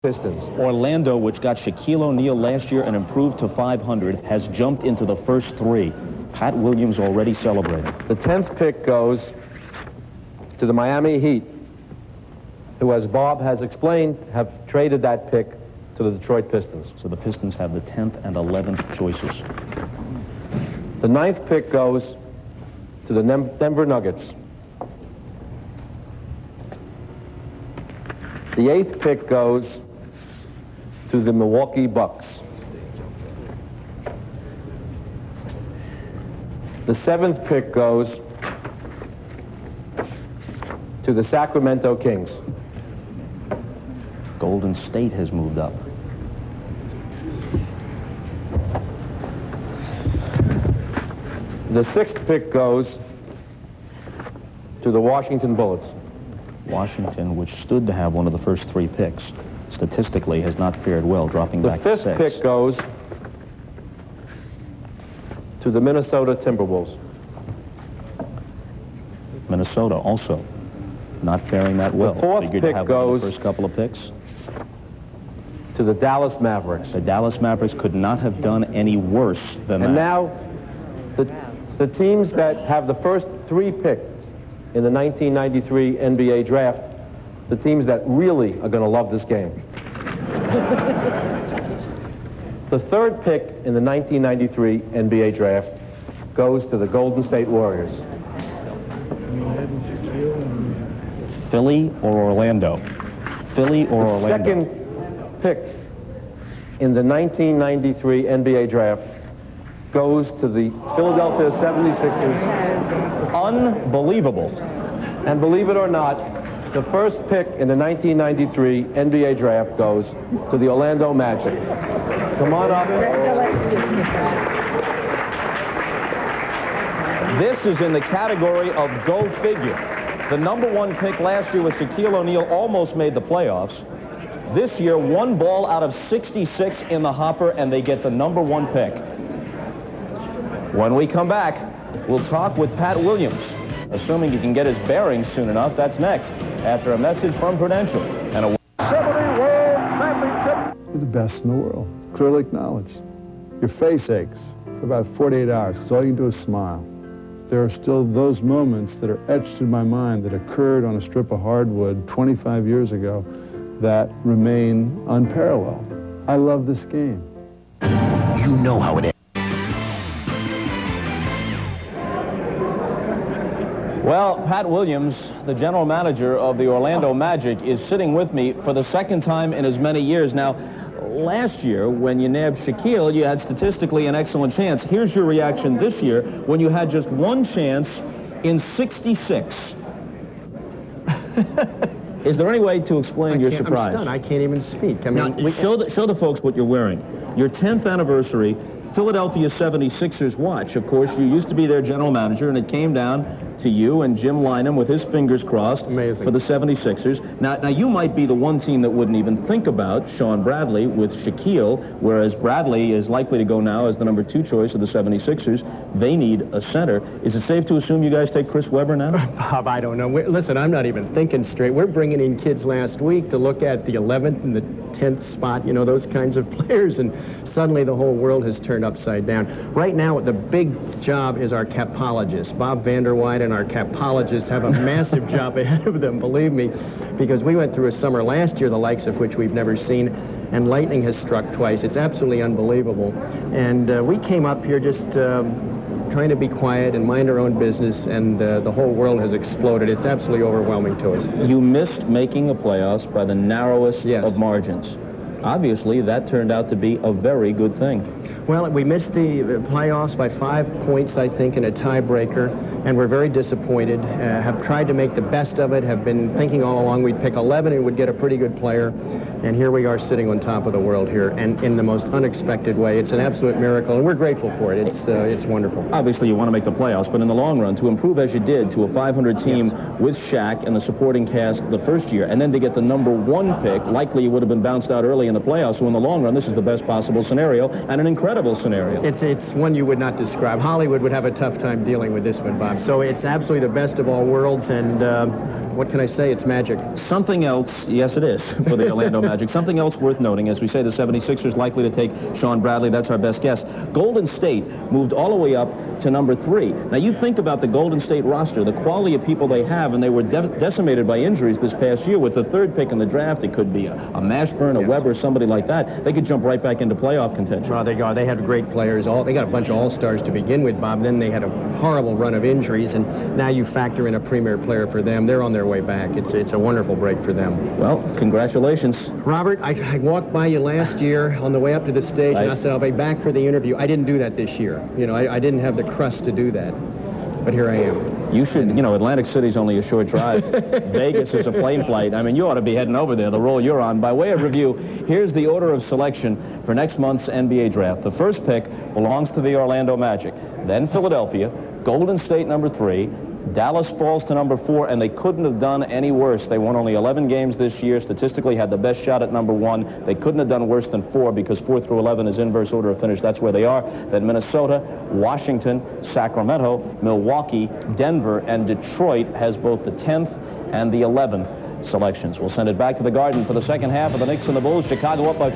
Pistons. Orlando, which got Shaquille O'Neal last year and improved to 500, has jumped into the first three. Pat Williams already celebrating. The 10th pick goes to the Miami Heat, who, as Bob has explained, have traded that pick to the Detroit Pistons. So the Pistons have the 10th and 11th choices. The 9th pick goes to the Denver Nuggets. The 8th pick goes to the Milwaukee Bucks. The 7th pick goes to the Sacramento Kings. Golden State has moved up. The 6th pick goes to the Washington Bullets. Washington, which stood to have one of the first three picks, statistically has not fared well, dropping back to 6. The 5th pick goes to the Minnesota Timberwolves. Minnesota also not faring that well. The 4th Figured pick to have goes the first couple of picks. To the Dallas Mavericks. The Dallas Mavericks could not have done any worse than that. And now, the teams that have the first 3 picks in the 1993 NBA Draft, the teams that really are going to love this game. The 3rd pick in the 1993 NBA Draft goes to the Golden State Warriors. Philly or Orlando? Philly or Orlando? The 2nd pick in the 1993 NBA Draft goes to the Philadelphia 76ers. Unbelievable. And believe it or not, the first pick in the 1993 NBA Draft goes to the Orlando Magic. Come on up. This is in the category of go figure. The number 1 pick last year with Shaquille O'Neal almost made the playoffs. This year, 1 ball out of 66 in the hopper, and they get the number 1 pick. When we come back, we'll talk with Pat Williams, assuming he can get his bearings soon enough. That's next, after a message from Prudential and a 70 World Championship. You're the best in the world, clearly acknowledged. Your face aches for about 48 hours because all you can do is smile. There are still those moments that are etched in my mind that occurred on a strip of hardwood 25 years ago that remain unparalleled. I love this game. You know how it is. Well, Pat Williams, the general manager of the Orlando Magic, is sitting with me for the 2nd time in as many years. Now, last year, when you nabbed Shaquille, you had statistically an excellent chance. Here's your reaction this year when you had just 1 chance in 66. Is there any way to explain your surprise? I'm stunned. I can't even speak. I mean, now, show the folks what you're wearing. Your 10th anniversary Philadelphia 76ers watch. Of course, you used to be their general manager, and it came down to you and Jim Lynam with his fingers crossed. Amazing. For the 76ers. Now you might be the one team that wouldn't even think about Sean Bradley with Shaquille, whereas Bradley is likely to go now as the number 2 choice of the 76ers. They need a center. Is it safe to assume you guys take Chris Webber now? Bob, I don't know. Listen, I'm not even thinking straight. We're bringing in kids last week to look at the 11th and the 10th spot, you know, those kinds of players, and suddenly the whole world has turned upside down. Right now, the big job is our capologists. Bob Vanderwide and our capologists have a massive job ahead of them, believe me, because we went through a summer last year, the likes of which we've never seen, and lightning has struck twice. It's absolutely unbelievable. And we came up here just trying to be quiet and mind our own business, and the whole world has exploded. It's absolutely overwhelming to us. You missed making the playoffs by the narrowest of margins. Obviously, that turned out to be a very good thing. Well, we missed the playoffs by 5 points, I think, in a tiebreaker, and we're very disappointed. Have tried to make the best of it, have been thinking all along we'd pick 11 and would get a pretty good player, and here we are sitting on top of the world here, and in the most unexpected way. It's an absolute miracle, and we're grateful for it. It's wonderful. Obviously, you want to make the playoffs, but in the long run, to improve as you did to a 500 team with Shaq and the supporting cast the first year, and then to get the number 1 pick, likely you would have been bounced out early in the playoffs, so in the long run, this is the best possible scenario, and an incredible scenario. It's one you would not describe. Hollywood would have a tough time dealing with this one, Bob. So it's absolutely the best of all worlds, and what can I say? It's magic. Something else, yes it is, for the Orlando Magic. Something else worth noting, as we say, the 76ers likely to take Sean Bradley. That's our best guess. Golden State moved all the way up to number 3. Now, you think about the Golden State roster, the quality of people they have, and they were decimated by injuries this past year. With the 3rd pick in the draft, it could be a Mashburn, a Weber, somebody like that. They could jump right back into playoff contention. Well, they had great players. They got a bunch of all-stars to begin with, Bob. Then they had a horrible run of injuries, and now you factor in a premier player for them. They're on their way back. It's a wonderful break for them. Well, congratulations. Robert, I walked by you last year on the way up to the stage, and I said, I'll be back for the interview. I didn't do that this year. You know, I didn't have the crust to do that. But here I am. You should, you know, Atlantic City's only a short drive. Vegas is a plane flight. I mean, you ought to be heading over there, the role you're on. By way of review, here's the order of selection for next month's NBA draft. The first pick belongs to the Orlando Magic. Then Philadelphia, Golden State number 3, Dallas falls to number 4, and they couldn't have done any worse. They won only 11 games this year, statistically had the best shot at number 1. They couldn't have done worse than 4 because 4 through 11 is inverse order of finish. That's where they are. Then Minnesota, Washington, Sacramento, Milwaukee, Denver, and Detroit has both the 10th and the 11th selections. We'll send it back to the Garden for the second half of the Knicks and the Bulls. Chicago up by